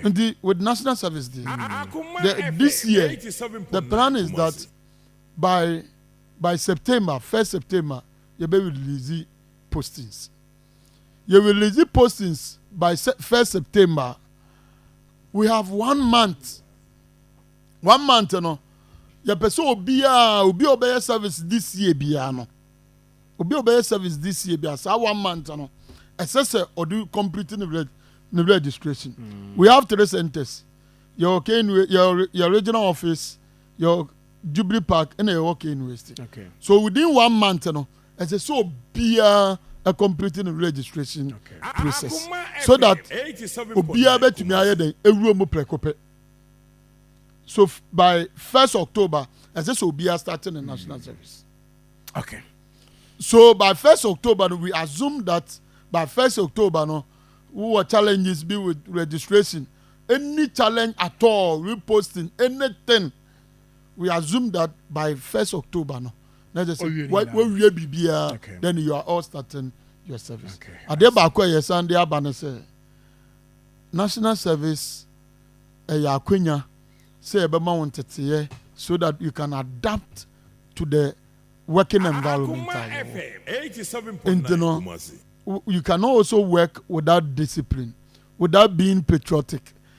And with National Service Day, this year, the plan is that by September, 1st September, you will release postings. You will release postings by 1st September. We have 1 month. 1 month, you know. Your person will be obey service this year, biano. Obey service this year, biano. So 1 month, you know. Assessor or do completing the registration. We have 3 centers. Your regional office, your Jubilee Park, and your University. Okay. So within 1 month, you know, as a so be a completing the registration process, so that be able to me a room precope. So by 1st October, as this will be starting the national service. Okay. So by 1st October, we assume that by 1st October, no, who challenges be with registration, any challenge at all, reposting, anything, we assume that by 1st October, no, when we be then you are all starting your service. Okay. Yes, and the Abanese national service, Yakunya, say about wanted so that you can adapt to the working environment. And you can also work without discipline, without being patriotic,